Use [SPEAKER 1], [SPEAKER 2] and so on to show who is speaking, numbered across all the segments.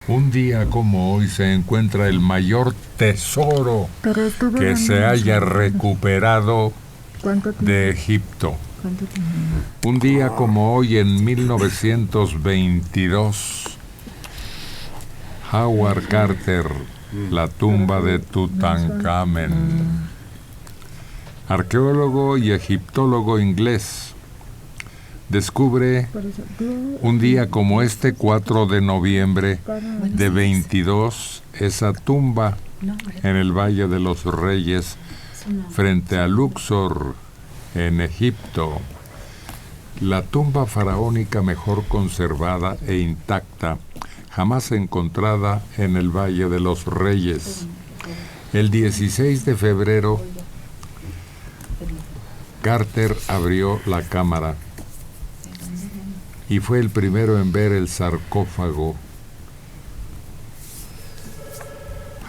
[SPEAKER 1] Un día como hoy se encuentra el mayor tesoro que se haya recuperado de Egipto. Un día como hoy, en 1922, Howard Carter, la tumba de Tutankamen, arqueólogo y egiptólogo inglés, descubre un día como este, 4 de noviembre de 22, esa tumba en el Valle de los Reyes, frente a Luxor, en Egipto. La tumba faraónica mejor conservada e intacta, jamás encontrada en el Valle de los Reyes. El 16 de febrero, Carter abrió la cámara y fue el primero en ver el sarcófago.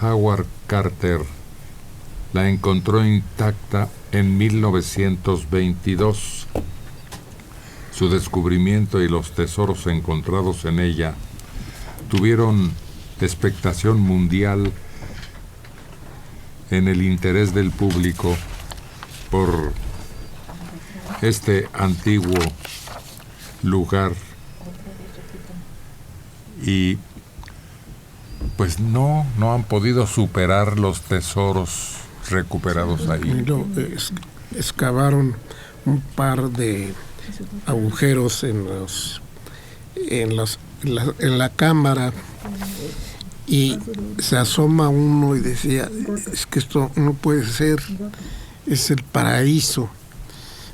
[SPEAKER 1] Howard Carter la encontró intacta en 1922. Su descubrimiento y los tesoros encontrados en ella tuvieron expectación mundial en el interés del público por este antiguo lugar, y pues no han podido superar los tesoros recuperados ahí.
[SPEAKER 2] Excavaron un par de agujeros en la cámara y se asoma uno y decía, es que esto no puede ser, es el paraíso.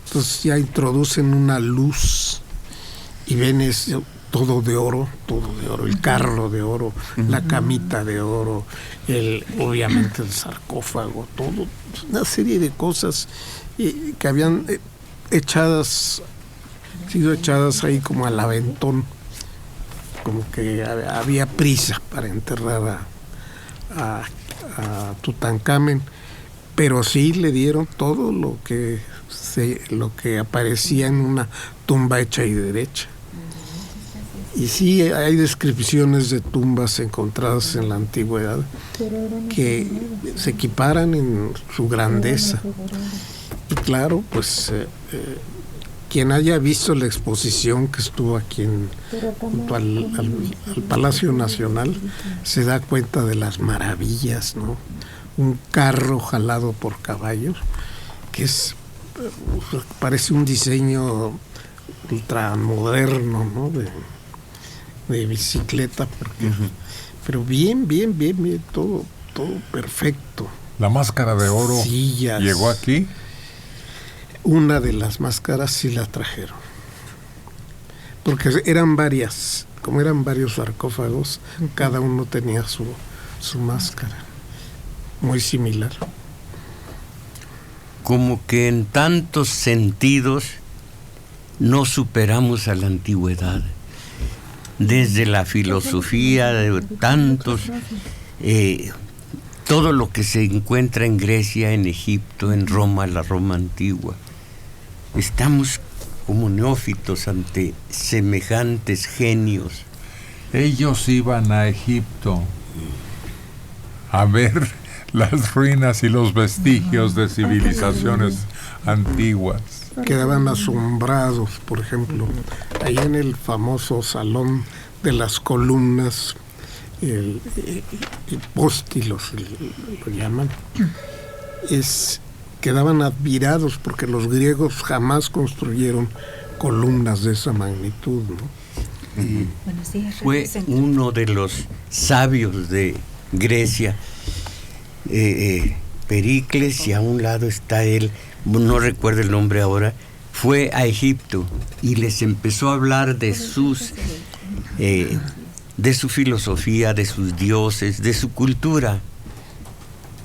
[SPEAKER 2] Entonces ya introducen una luz y ven eso, todo de oro, el carro de oro, la camita de oro, obviamente el sarcófago, todo, una serie de cosas que habían sido echadas ahí como al aventón, como que había prisa para enterrar a Tutankamen, pero sí le dieron todo lo que aparecía en una tumba hecha y derecha. Y sí, hay descripciones de tumbas encontradas en la antigüedad que se equiparan en su grandeza. Y claro, pues quien haya visto la exposición que estuvo aquí junto al Palacio Nacional se da cuenta de las maravillas, ¿no? Un carro jalado por caballos, que parece un diseño ultramoderno, ¿no? De bicicleta, pero bien, todo perfecto.
[SPEAKER 1] La máscara de oro
[SPEAKER 2] sillas.
[SPEAKER 1] ¿Llegó aquí?
[SPEAKER 2] Una de las máscaras sí la trajeron, porque eran varias, como eran varios sarcófagos, cada uno tenía su máscara, muy similar.
[SPEAKER 3] Como que en tantos sentidos no superamos a la antigüedad. Desde la filosofía de tantos, todo lo que se encuentra en Grecia, en Egipto, en Roma, la Roma antigua. Estamos como neófitos ante semejantes genios.
[SPEAKER 1] Ellos iban a Egipto a ver las ruinas y los vestigios de civilizaciones antiguas.
[SPEAKER 2] Quedaban asombrados, por ejemplo, ahí en el famoso Salón de las Columnas, el hipóstilos lo llaman, quedaban admirados porque los griegos jamás construyeron columnas de esa magnitud, ¿no?
[SPEAKER 3] Fue uno de los sabios de Grecia, Pericles, y a un lado está él, no recuerdo el nombre ahora, fue a Egipto y les empezó a hablar de su filosofía, de sus dioses, de su cultura.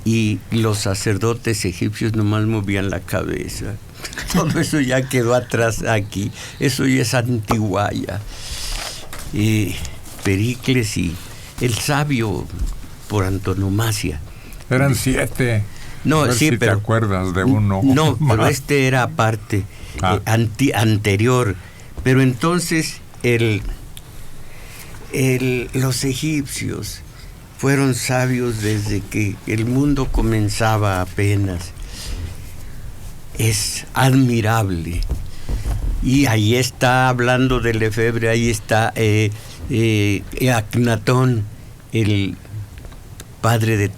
[SPEAKER 3] Y los sacerdotes egipcios nomás movían la cabeza. Todo eso ya quedó atrás aquí. Eso ya es antiguaya. Pericles y el sabio por antonomasia.
[SPEAKER 1] Eran 7.
[SPEAKER 3] No, sí,
[SPEAKER 1] si
[SPEAKER 3] pero
[SPEAKER 1] te acuerdas de uno.
[SPEAKER 3] No, pero este era aparte, anterior. Pero entonces los egipcios fueron sabios desde que el mundo comenzaba apenas. Es admirable. Y ahí está, hablando de Lefebvre, ahí está Aknatón, el padre de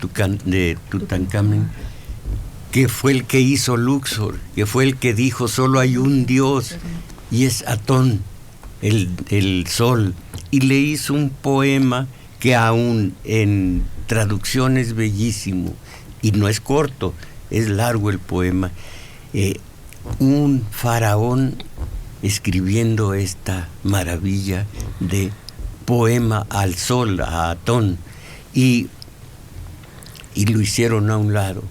[SPEAKER 3] Tutankamón, que fue el que hizo Luxor, que fue el que dijo solo hay un Dios y es Atón, el sol, y le hizo un poema que aún en traducción es bellísimo, y no es corto, es largo el poema. Un faraón escribiendo esta maravilla de poema al sol, a Atón, y lo hicieron a un lado,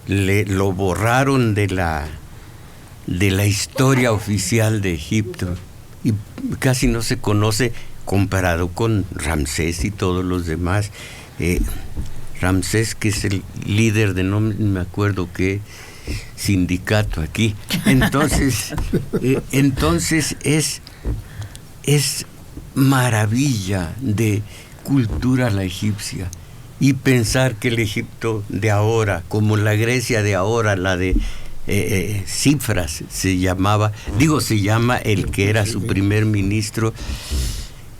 [SPEAKER 3] lo borraron de la historia oficial de Egipto, y casi no se conoce comparado con Ramsés y todos los demás. Ramsés, que es el líder de no me acuerdo qué sindicato aquí. Entonces es maravilla de cultura la egipcia. Y pensar que el Egipto de ahora, como la Grecia de ahora, la de Cifras se llama el que era su primer ministro,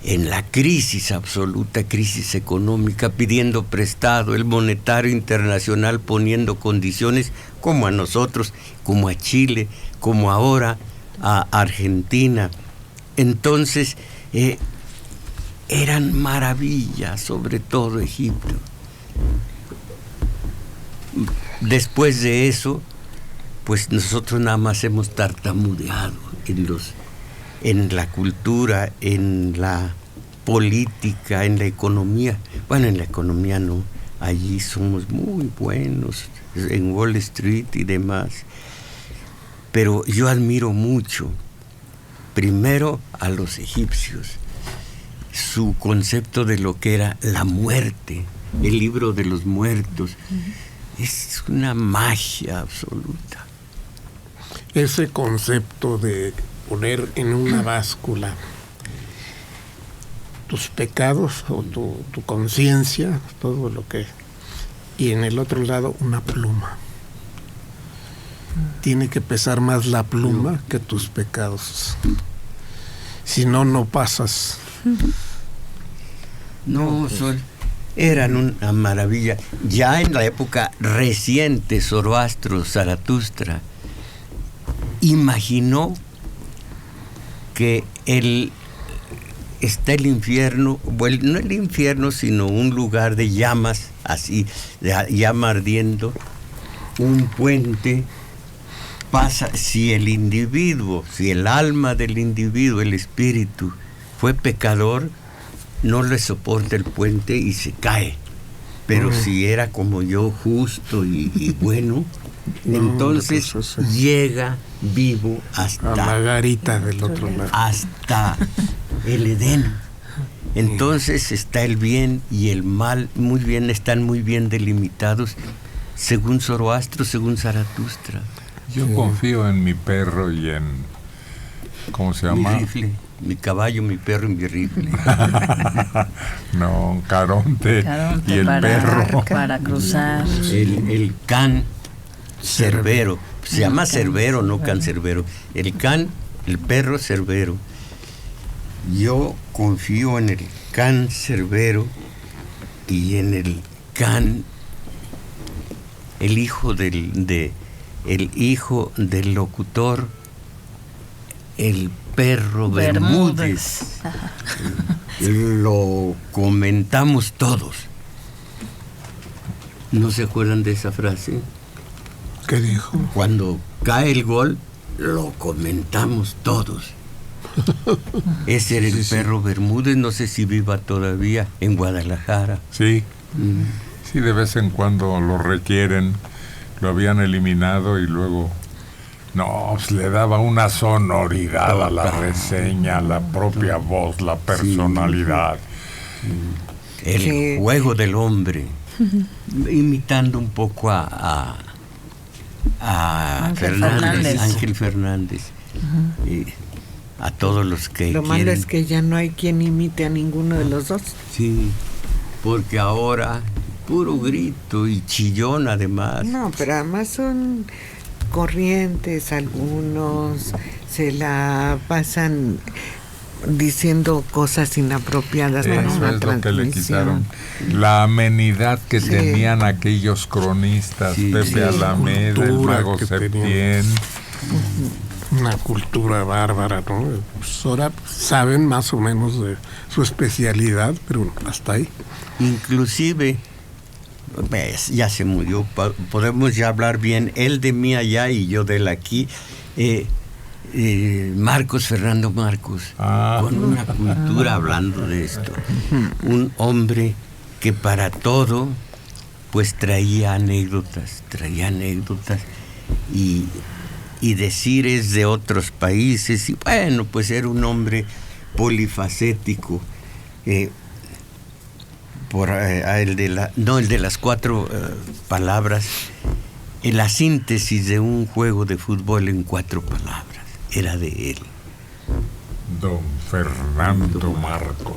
[SPEAKER 3] en la crisis absoluta, crisis económica, pidiendo prestado, el monetario internacional poniendo condiciones como a nosotros, como a Chile, como ahora a Argentina. Entonces, eran maravillas, sobre todo Egipto. Después de eso, pues nosotros nada más hemos tartamudeado en la cultura, en la política, en la economía. Bueno, en la economía no, allí somos muy buenos, en Wall Street y demás. Pero yo admiro mucho, primero a los egipcios, su concepto de lo que era la muerte, el libro de los muertos. Es una magia absoluta.
[SPEAKER 2] Ese concepto de poner en una báscula tus pecados o tu conciencia, todo lo que, y en el otro lado una pluma. Tiene que pesar más la pluma que tus pecados. Si no, no pasas.
[SPEAKER 3] No, eran una maravilla. Ya en la época reciente, Zoroastro, Zaratustra, imaginó que está el infierno, bueno, no el infierno, sino un lugar de llamas, así, de llama ardiendo, un puente pasa, si el individuo, si el alma del individuo, el espíritu, fue pecador, no le soporta el puente y se cae. Pero si era como yo, justo y bueno, entonces llega vivo hasta
[SPEAKER 2] la garita del otro lado,
[SPEAKER 3] hasta el Edén. Entonces está el bien y el mal muy bien, están muy bien delimitados según Zoroastro, según Zaratustra.
[SPEAKER 1] Yo confío en mi perro y en, ¿cómo se llama?
[SPEAKER 3] Mi rifle, mi caballo, mi perro y mi rifle.
[SPEAKER 1] No, Caronte y el perro.
[SPEAKER 4] Para cruzar.
[SPEAKER 3] El can Cerbero. Se llama Cerbero, no Cancerbero. El can, el perro Cerbero. Yo confío en el can Cerbero y en el can, el hijo del locutor, el perro Bermúdez. Lo comentamos todos. ¿No se acuerdan de esa frase?
[SPEAKER 2] ¿Qué dijo?
[SPEAKER 3] Cuando cae el gol, lo comentamos todos. Ese era el perro Bermúdez, no sé si viva todavía en Guadalajara.
[SPEAKER 1] Sí, sí, de vez en cuando lo requieren. Lo habían eliminado y luego le daba una sonoridad a la reseña, la propia voz, la personalidad.
[SPEAKER 3] El juego del hombre, imitando un poco a Ángel Fernández. a todos los que
[SPEAKER 4] Lo malo es que ya no hay quien imite a ninguno de los dos.
[SPEAKER 3] Sí, porque ahora puro grito y chillón además.
[SPEAKER 4] No, pero además son corrientes, algunos se la pasan diciendo cosas inapropiadas para
[SPEAKER 1] Eso
[SPEAKER 4] una
[SPEAKER 1] es lo que le
[SPEAKER 4] transmisión.
[SPEAKER 1] quitaron. La amenidad que tenían aquellos cronistas, Pepe Alameda, el Mago
[SPEAKER 2] que
[SPEAKER 1] Septién.
[SPEAKER 2] Una cultura bárbara, ¿no? Pues ahora saben más o menos de su especialidad, pero hasta ahí.
[SPEAKER 3] Inclusive, ya se murió, podemos ya hablar bien, él de mí allá y yo de él aquí. Marcos, Fernando Marcos, con una cultura hablando de esto. Un hombre que para todo, pues traía anécdotas y decir es de otros países. Y bueno, pues era un hombre polifacético. El de las 4 palabras, la síntesis de un juego de fútbol en 4 palabras era de él.
[SPEAKER 1] Don Fernando Marcos.